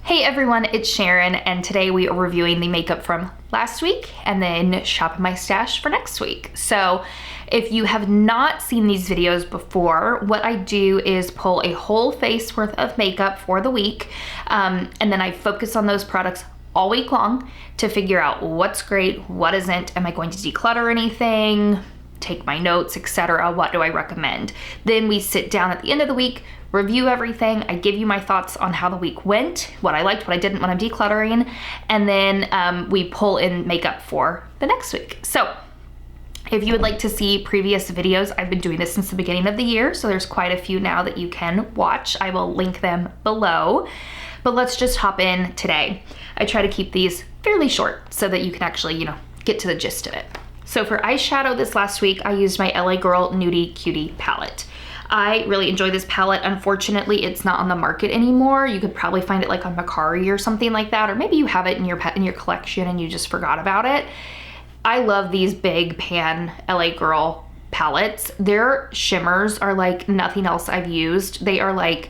Hey everyone, it's Sharon, and today we are reviewing the makeup from last week and then shopping my stash for next week. So if you have not seen these videos before, what I do is pull a whole face worth of makeup for the week, and then I focus on those products all week long to figure out what's great, what isn't, am I going to declutter anything, take my notes, etc. What do I recommend? Then we sit down at the end of the week, review everything. I give you my thoughts on how the week went, what I liked, what I didn't when I'm decluttering, and then we pull in makeup for the next week. So if you would like to see previous videos, I've been doing this since the beginning of the year, so there's quite a few now that you can watch. I will link them below, but let's just hop in today. I try to keep these fairly short so that you can actually, get to the gist of it. So for eyeshadow this last week, I used my LA Girl Nudie Cutie palette. I really enjoy this palette. Unfortunately, it's not on the market anymore. You could probably find it like on Mercari or something like that, or maybe you have it in your collection and you just forgot about it. I love these big pan LA Girl palettes. Their shimmers are like nothing else I've used. They are like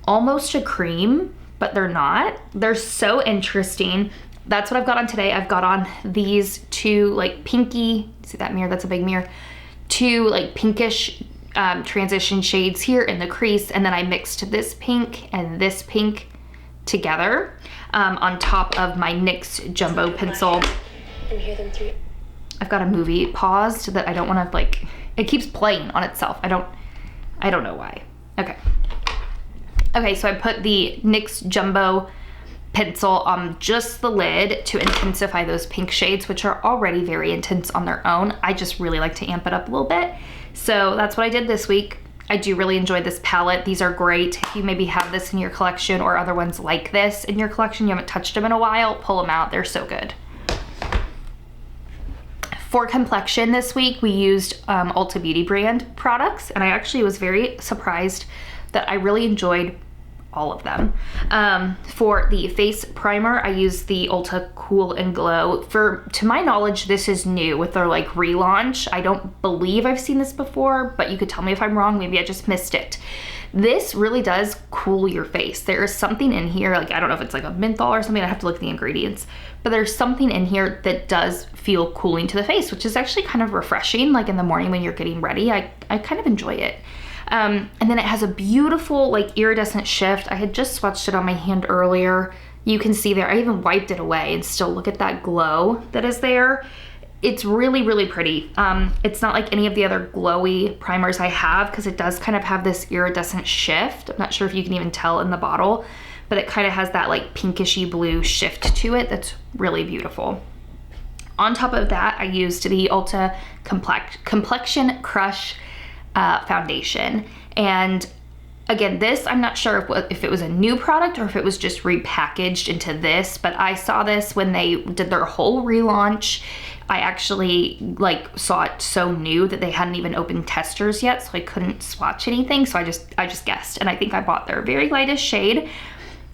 almost a cream, but they're not. They're so interesting. That's what I've got on today. I've got on these two like pinky, see that mirror? That's a big mirror. Two like pinkish transition shades here in the crease, and then I mixed this pink and this pink together on top of my NYX jumbo pencil. And hear them through. I've got a movie paused that I don't want to it keeps playing on itself. I don't know why. Okay, so I put the NYX jumbo pencil on just the lid to intensify those pink shades, which are already very intense on their own. I just really like to amp it up a little bit. So that's what I did this week. I do really enjoy this palette. These are great. If you maybe have this in your collection or other ones like this in your collection, you haven't touched them in a while, pull them out. They're so good. For complexion this week, we used Ulta Beauty brand products, and I actually was very surprised that I really enjoyed all of them. For the face primer, I used the Ulta Cool and Glow. To my knowledge, this is new with their like relaunch. I don't believe I've seen this before, but you could tell me if I'm wrong. Maybe I just missed it. This really does cool your face. There is something in here, like I don't know if it's like a menthol or something. I have to look at the ingredients, but there's something in here that does feel cooling to the face, which is actually kind of refreshing. Like in the morning when you're getting ready, I kind of enjoy it. And then it has a beautiful like iridescent shift. I had just swatched it on my hand earlier. You can see there, I even wiped it away and still look at that glow that is there. It's really, really pretty. It's not like any of the other glowy primers I have because it does kind of have this iridescent shift. I'm not sure if you can even tell in the bottle, but it kind of has that like pinkishy blue shift to it that's really beautiful. On top of that, I used the Ulta Complexion Crush foundation, and again, this I'm not sure if it was a new product or if it was just repackaged into this, but I saw this when they did their whole relaunch. I actually like saw it so new that they hadn't even opened testers yet, so I couldn't swatch anything, so I just guessed, and I think I bought their very lightest shade,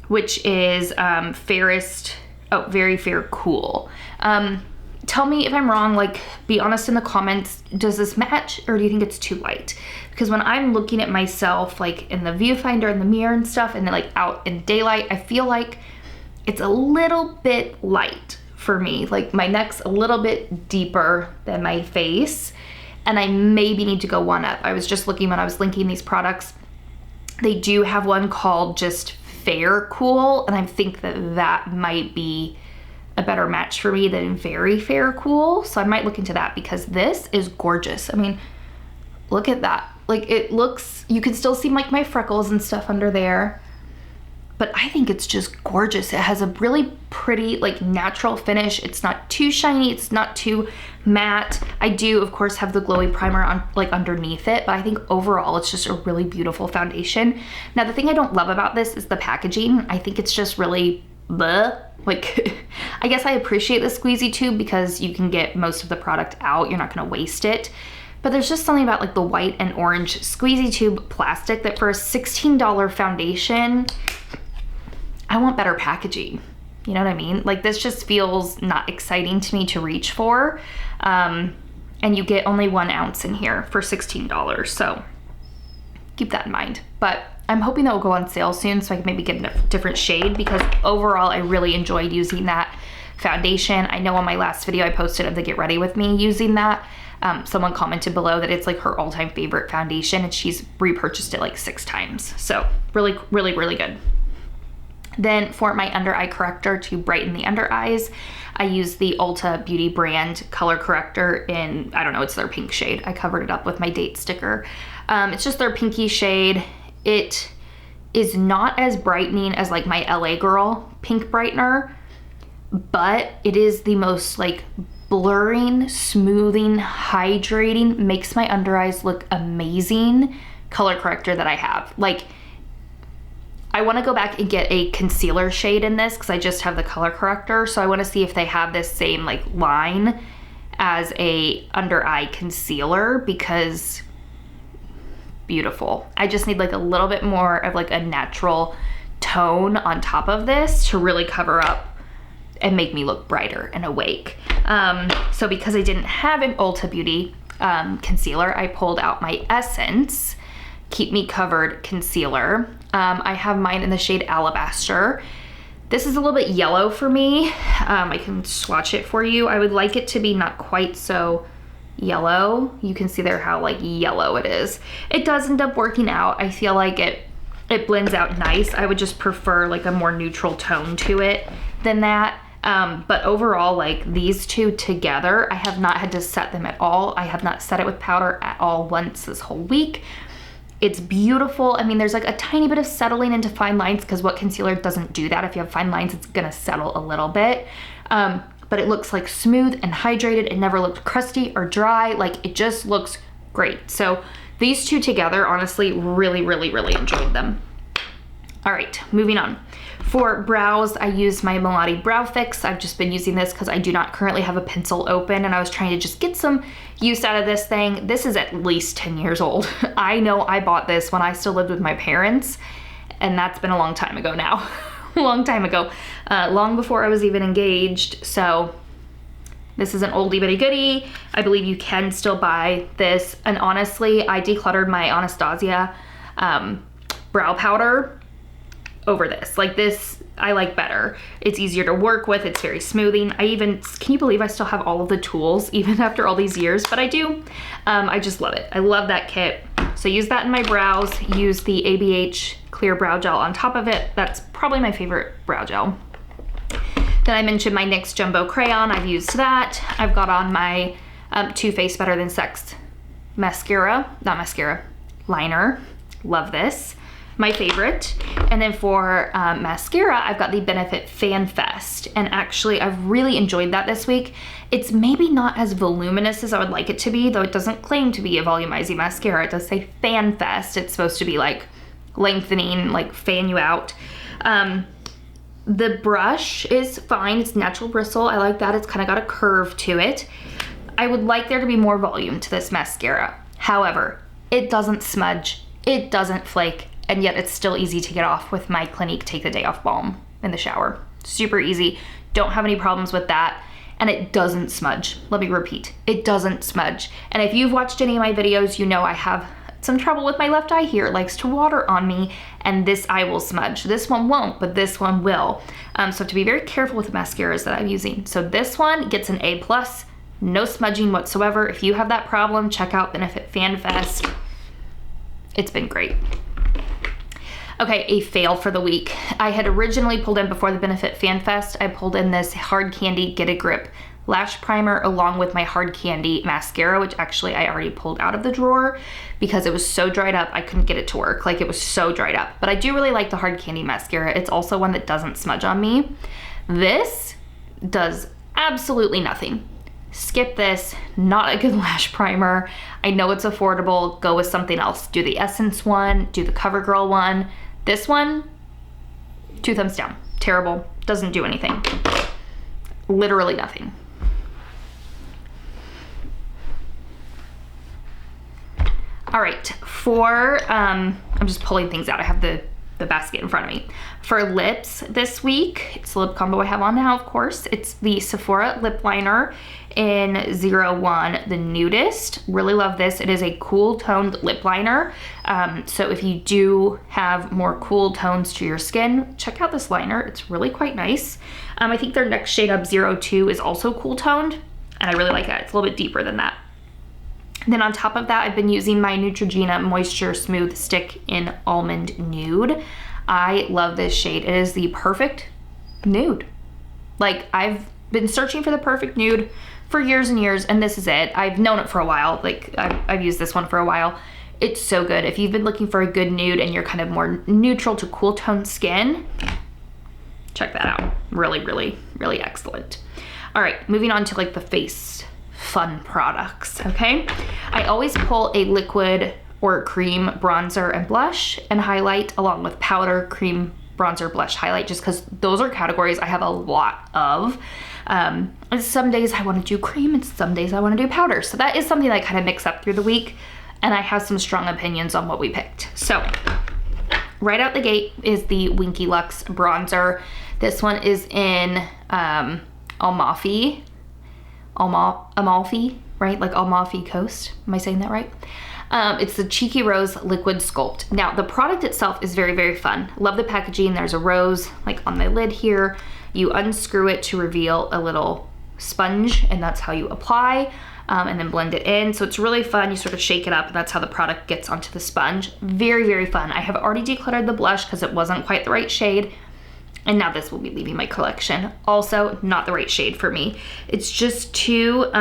which is Very Fair Cool. Tell me if I'm wrong, like be honest in the comments, does this match or do you think it's too light? Because when I'm looking at myself like in the viewfinder and the mirror and stuff and then like out in daylight, I feel like it's a little bit light for me. Like my neck's a little bit deeper than my face and I maybe need to go one up. I was just looking when I was linking these products. They do have one called just Fair Cool, and I think that might be a better match for me than Very Fair Cool. So I might look into that because this is gorgeous. I mean, look at that. Like it looks, you can still see like my freckles and stuff under there, but I think it's just gorgeous. It has a really pretty like natural finish. It's not too shiny. It's not too matte. I do of course have the glowy primer on like underneath it, but I think overall it's just a really beautiful foundation. Now the thing I don't love about this is the packaging. I think it's just really bleh. Like, I guess I appreciate the squeezy tube because you can get most of the product out. You're not gonna waste it. But there's just something about like the white and orange squeezy tube plastic that for a $16 foundation, I want better packaging. You know what I mean? Like this just feels not exciting to me to reach for. And you get only 1 ounce in here for $16. So keep that in mind. But I'm hoping that will go on sale soon so I can maybe get a different shade, because overall I really enjoyed using that foundation. I know on my last video I posted of the Get Ready With Me using that. Someone commented below that it's like her all-time favorite foundation, and she's repurchased it like 6 times. So really, really, really good. Then for my under eye corrector to brighten the under eyes, I use the Ulta Beauty brand color corrector in, I don't know, it's their pink shade. I covered it up with my date sticker. It's just their pinky shade. It is not as brightening as like my LA Girl pink brightener, but it is the most like blurring, smoothing, hydrating, makes my under eyes look amazing color corrector that I have. Like, I want to go back and get a concealer shade in this because I just have the color corrector. So I want to see if they have this same like line as a under eye concealer, because beautiful. I just need like a little bit more of like a natural tone on top of this to really cover up and make me look brighter and awake. So because I didn't have an Ulta Beauty concealer, I pulled out my Essence Keep Me Covered concealer. I have mine in the shade Alabaster. This is a little bit yellow for me. I can swatch it for you. I would like it to be not quite so yellow. You can see there how like yellow it is. It does end up working out. I feel like it blends out nice. I would just prefer like a more neutral tone to it than that. But overall, like these two together, I have not had to set them at all. I have not set it with powder at all once this whole week. It's beautiful. I mean, there's like a tiny bit of settling into fine lines, because what concealer doesn't do that? If you have fine lines, it's gonna settle a little bit. But it looks like smooth and hydrated. It never looked crusty or dry. Like, it just looks great. So these two together, honestly, really, really, really enjoyed them. All right, moving on. For brows, I use my Milani Brow Fix. I've just been using this because I do not currently have a pencil open, and I was trying to just get some use out of this thing. This is at least 10 years old. I know I bought this when I still lived with my parents, and that's been a long time ago now. A long time ago. Long before I was even engaged. So this is an oldie but a goodie. I believe you can still buy this. And honestly, I decluttered my Anastasia brow powder over this. Like this, I like better. It's easier to work with. It's very smoothing. Can you believe I still have all of the tools even after all these years? But I do. I just love it. I love that kit. So use that in my brows. Use the ABH clear brow gel on top of it. That's probably my favorite brow gel. Then I mentioned my NYX Jumbo Crayon. I've used that. I've got on my Too Faced Better Than Sex liner. Love this. My favorite. And then for mascara, I've got the Benefit Fan Fest. And actually, I've really enjoyed that this week. It's maybe not as voluminous as I would like it to be, though it doesn't claim to be a volumizing mascara. It does say Fan Fest. It's supposed to be like lengthening, like fan you out. The brush is fine. It's natural bristle. I like that. It's kind of got a curve to it. I would like there to be more volume to this mascara. However, it doesn't smudge. It doesn't flake. And yet it's still easy to get off with my Clinique Take the Day Off Balm in the shower. Super easy. Don't have any problems with that. And it doesn't smudge. Let me repeat. It doesn't smudge. And if you've watched any of my videos, you know I have some trouble with my left eye here. It likes to water on me, and this eye will smudge. This one won't, but this one will. So I have to be very careful with the mascaras that I'm using. So this one gets an A+, no smudging whatsoever. If you have that problem, check out Benefit Fan Fest. It's been great. Okay, a fail for the week. I had originally pulled in, before the Benefit Fan Fest, I pulled in this Hard Candy Get a Grip lash primer along with my Hard Candy mascara, which actually I already pulled out of the drawer because it was so dried up I couldn't get it to work. Like, it was so dried up. But I do really like the Hard Candy mascara. It's also one that doesn't smudge on me. This does absolutely nothing. Skip this, not a good lash primer. I know it's affordable, go with something else. Do the Essence one, do the CoverGirl one. This one, 2 thumbs down. Terrible, doesn't do anything. Literally nothing. All right, I'm just pulling things out. I have the the basket in front of me. For lips this week, it's the lip combo I have on now, of course. It's the Sephora lip liner in 01, the Nudist. Really love this. It is a cool toned lip liner. So if you do have more cool tones to your skin, check out this liner. It's really quite nice. I think their next shade up, 02, is also cool toned, and I really like that. It's a little bit deeper than that. Then on top of that, I've been using my Neutrogena Moisture Smooth Stick in Almond Nude. I love this shade. It is the perfect nude. Like, I've been searching for the perfect nude for years and years, and this is it. I've known it for a while. Like, I've used this one for a while. It's so good. If you've been looking for a good nude and you're kind of more neutral to cool toned skin, check that out. Really, really, really excellent. All right, moving on to like the face fun products, okay? I always pull a liquid or cream bronzer and blush and highlight, along with powder, cream, bronzer, blush, highlight, just because those are categories I have a lot of. And some days I want to do cream and some days I want to do powder. So that is something I kind of mix up through the week, and I have some strong opinions on what we picked. So right out the gate is the Winky Lux bronzer. This one is in Amalfi, right? Like Amalfi Coast. Am I saying that right? It's the Cheeky Rose Liquid Sculpt. Now, the product itself is very, very fun. Love the packaging. There's a rose like on the lid here. You unscrew it to reveal a little sponge, and that's how you apply, and then blend it in. So it's really fun. You sort of shake it up, and that's how the product gets onto the sponge. Very, very fun. I have already decluttered the blush because it wasn't quite the right shade. And now this will be leaving my collection. Also, not the right shade for me. It's just too,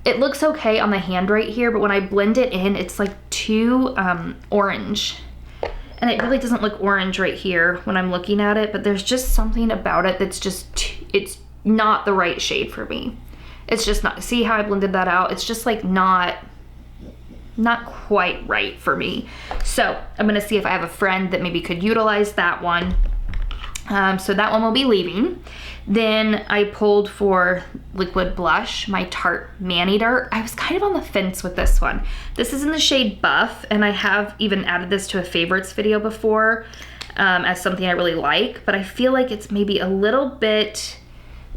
it looks okay on the hand right here, but when I blend it in, it's like too orange. And it really doesn't look orange right here when I'm looking at it, but there's just something about it that's just, it's not the right shade for me. It's just not, see how I blended that out? It's just like not quite right for me. So I'm gonna see if I have a friend that maybe could utilize that one. So that one will be leaving. Then I pulled for liquid blush, my Tarte Maneater. I was kind of on the fence with this one. This is in the shade Buff, and I have even added this to a favorites video before as something I really like, but I feel like it's maybe a little bit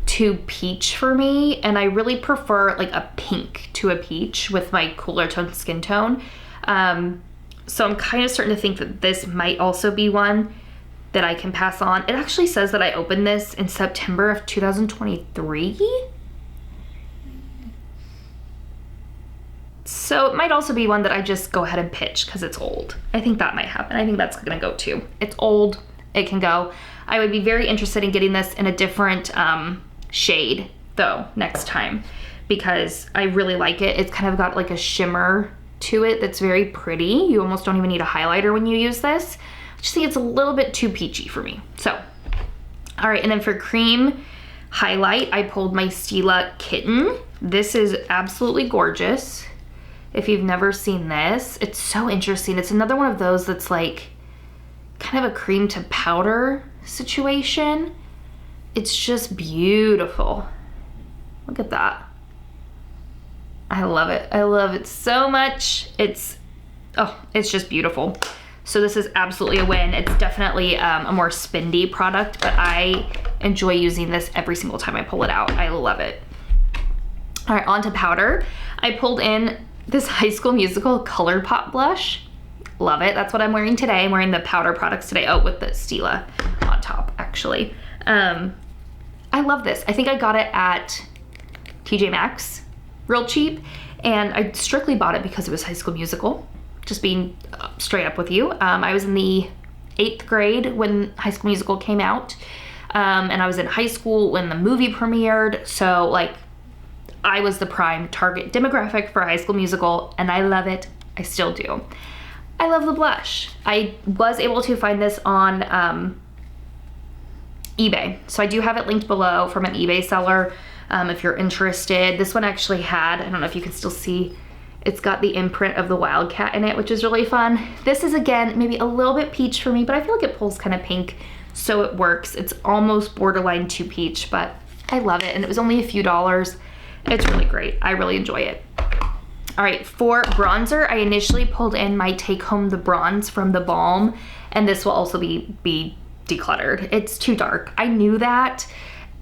too peach for me, and I really prefer like a pink to a peach with my cooler tone skin tone. So I'm kind of starting to think that this might also be one that I can pass on. It actually says that I opened this in September of 2023. So it might also be one that I just go ahead and pitch because it's old. I think that might happen. I think that's gonna go too. It's old, it can go. I would be very interested in getting this in a different shade though next time, because I really like it. It's kind of got like a shimmer to it that's very pretty. You almost don't even need a highlighter when you use this. I just think it's a little bit too peachy for me. So, all right, and then for cream highlight, I pulled my Stila Kitten. This is absolutely gorgeous. If you've never seen this, it's so interesting. It's another one of those that's like kind of a cream to powder situation. It's just beautiful. Look at that. I love it. I love it so much. It's just beautiful. So this is absolutely a win. It's definitely a more spendy product, but I enjoy using this every single time I pull it out. I love it. All right, on to powder. I pulled in this High School Musical ColourPop blush. Love it. That's what I'm wearing today. I'm wearing the powder products today. Oh, with the Stila on top, actually. I love this. I think I got it at TJ Maxx, real cheap, and I strictly bought it because it was High School Musical. Just being straight up with you. I was in the 8th grade when High School Musical came out, and I was in high school when the movie premiered, so like I was the prime target demographic for High School Musical, and I love it. I still do. I love the blush. I was able to find this on eBay, so I do have it linked below from an eBay seller if you're interested. This one actually had, I don't know if you can still see, it's got the imprint of the Wildcat in it, which is really fun. This is, again, maybe a little bit peach for me, but I feel like it pulls kind of pink, so it works. It's almost borderline too peach, but I love it, and it was only a few dollars. It's really great. I really enjoy it. All right, for bronzer, I initially pulled in my Take Home the Bronze from the Balm, And this will also be decluttered. It's too dark. I knew that,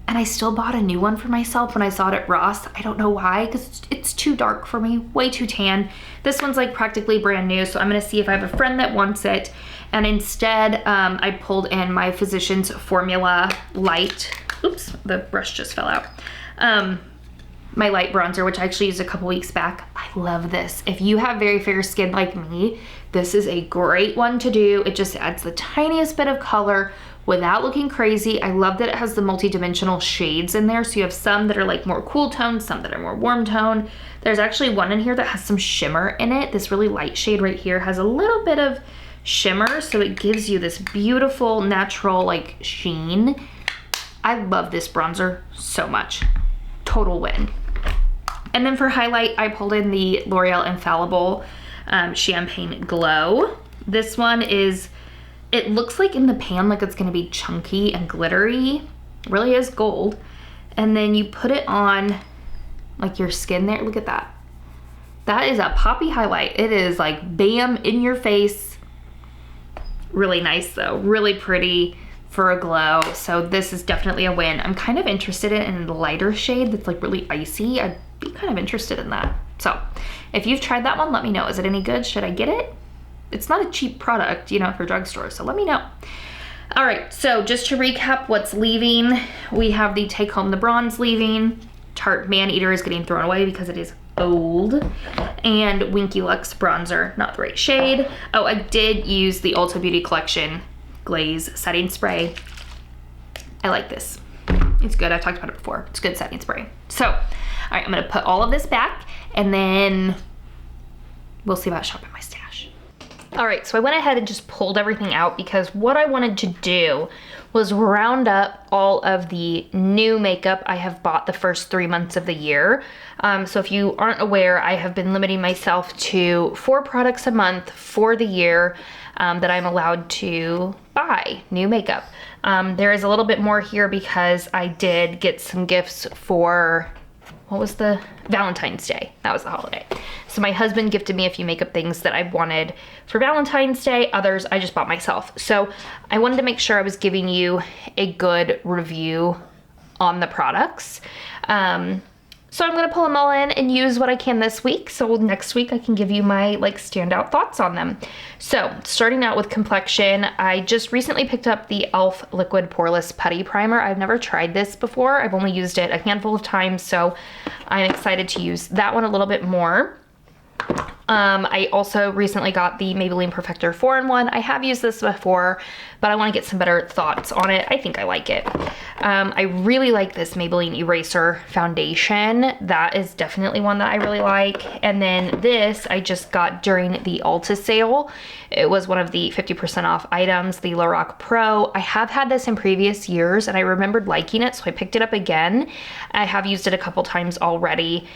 and I still bought a new one for myself when I saw it at Ross. I don't know why, because it's too dark for me, way too tan. This one's like practically brand new, so I'm gonna see if I have a friend that wants it. And instead, I pulled in my Physicians Formula Light. Oops, the brush just fell out. My light bronzer, which I actually used a couple weeks back. I love this. If you have very fair skin like me, this is a great one to do. It just adds the tiniest bit of color without looking crazy. I love that it has the multi-dimensional shades in there. So you have some that are like more cool toned, some that are more warm toned. There's actually one in here that has some shimmer in it. This really light shade right here has a little bit of shimmer, so it gives you this beautiful natural like sheen. I love this bronzer so much. Total win. And then for highlight, I pulled in the L'Oreal Infallible Champagne Glow. This one is, it looks like in the pan like it's gonna be chunky and glittery. It really is gold. And then you put it on like your skin there. Look at that. That is a poppy highlight. It is like bam, in your face. Really nice though, really pretty for a glow. So this is definitely a win. I'm kind of interested in the lighter shade that's like really icy. I'd be kind of interested in that. So if you've tried that one, let me know. Is it any good? Should I get it? It's not a cheap product, you know, for drugstores, so let me know. All right, so just to recap what's leaving, we have the Take Home the Bronze leaving. Tarte Man Eater is getting thrown away because it is old. And Winky Lux bronzer, not the right shade. Oh, I did use the Ulta Beauty Collection Glaze Setting Spray. I like this. It's good. I've talked about it before. It's good setting spray. So, all right, I'm gonna put all of this back and then we'll see about shopping my stash. All right, so I went ahead and just pulled everything out because what I wanted to do was round up all of the new makeup I have bought the first 3 months of the year. So if you aren't aware, I have been limiting myself to 4 products a month for the year that I'm allowed to buy new makeup. There is a little bit more here because I did get some gifts for, what was the Valentine's Day? That was the holiday. So my husband gifted me a few makeup things that I wanted for Valentine's Day. Others I just bought myself. So I wanted to make sure I was giving you a good review on the products. So I'm gonna pull them all in and use what I can this week. So next week I can give you my like standout thoughts on them. So starting out with complexion, I just recently picked up the e.l.f. Liquid Poreless Putty Primer. I've never tried this before. I've only used it a handful of times, so I'm excited to use that one a little bit more. I also recently got the Maybelline Perfector 4-in-1. I have used this before, but I want to get some better thoughts on it. I think I like it. I really like this Maybelline Eraser Foundation. That is definitely one that I really like. And then this I just got during the Ulta sale. It was one of the 50% off items, the Lorac Pro. I have had this in previous years and I remembered liking it, so I picked it up again. I have used it a couple times already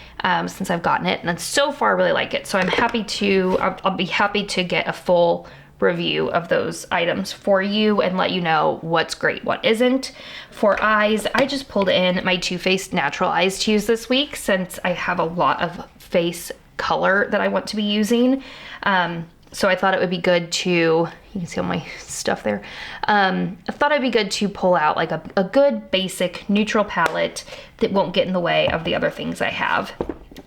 since I've gotten it, and so far I really like it. So I'm happy to, I'll be happy to get a full review of those items for you and let you know what's great, what isn't. For eyes, I just pulled in my Too Faced Natural Eyes to use this week since I have a lot of face color that I want to be using. So I thought it would be good to, you can see all my stuff there. I thought it'd be good to pull out like a good basic neutral palette that won't get in the way of the other things I have.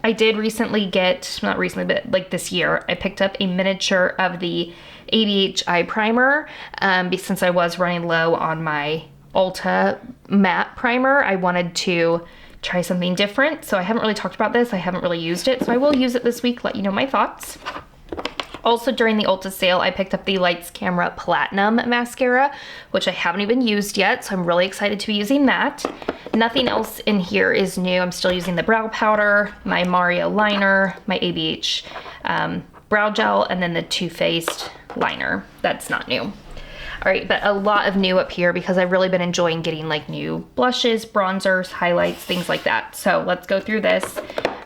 I did recently get, not recently, but like this year, I picked up a miniature of the ABH eye primer since I was running low on my Ulta matte primer. I wanted to try something different, so I haven't really talked about this. I haven't really used it, so I will use it this week, let you know my thoughts. Also during the Ulta sale, I picked up the Lights Camera Platinum Mascara, which I haven't even used yet, so I'm really excited to be using that. Nothing else in here is new. I'm still using the brow powder, my Mario liner, my ABH brow gel, and then the Too Faced liner. That's not new. All right, but a lot of new up here because I've really been enjoying getting like new blushes, bronzers, highlights, things like that. So let's go through this.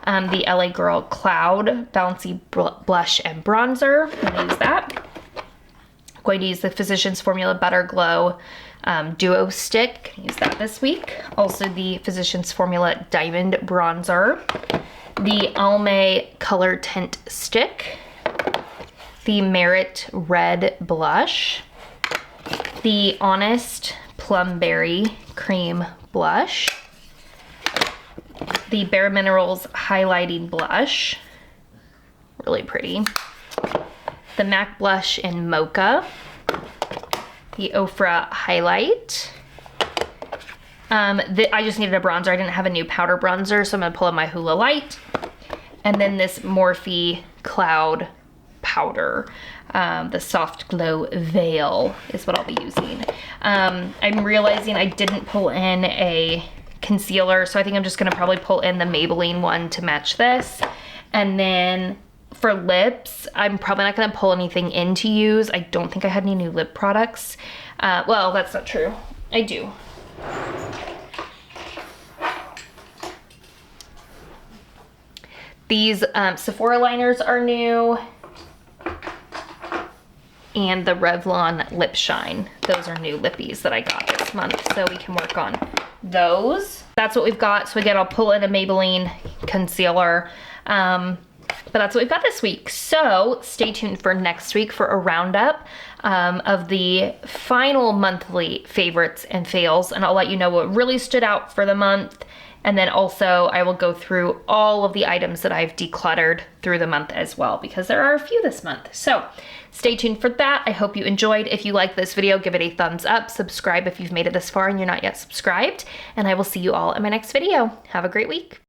The LA Girl Cloud Bouncy Blush and Bronzer. I'm gonna use that. I'm going to use the Physicians Formula Butter Glow Duo Stick. Can use that this week. Also the Physicians Formula Diamond Bronzer. The Almay Color Tint Stick. The Merit Red Blush. the Honest Plumberry Cream Blush, the Bare Minerals Highlighting Blush, really pretty, the MAC Blush in Mocha, the Ofra Highlight. I just needed a bronzer. I didn't have a new powder bronzer, so I'm gonna pull out my Hoola Light. And then this Morphe Cloud Powder. The Soft Glow Veil is what I'll be using. I'm realizing I didn't pull in a concealer, so I think I'm just gonna probably pull in the Maybelline one to match this. And then for lips, I'm probably not gonna pull anything in to use. I don't think I had any new lip products. Well, that's not true. I do. These Sephora liners are new. And the Revlon Lip Shine. Those are new lippies that I got this month, so we can work on those. That's what we've got. So again, I'll pull in a Maybelline concealer. But that's what we've got this week. So stay tuned for next week for a roundup of the final monthly favorites and fails. And I'll let you know what really stood out for the month. And then also I will go through all of the items that I've decluttered through the month as well, because there are a few this month. So stay tuned for that. I hope you enjoyed. If you like this video, give it a thumbs up. Subscribe if you've made it this far and you're not yet subscribed. And I will see you all in my next video. Have a great week.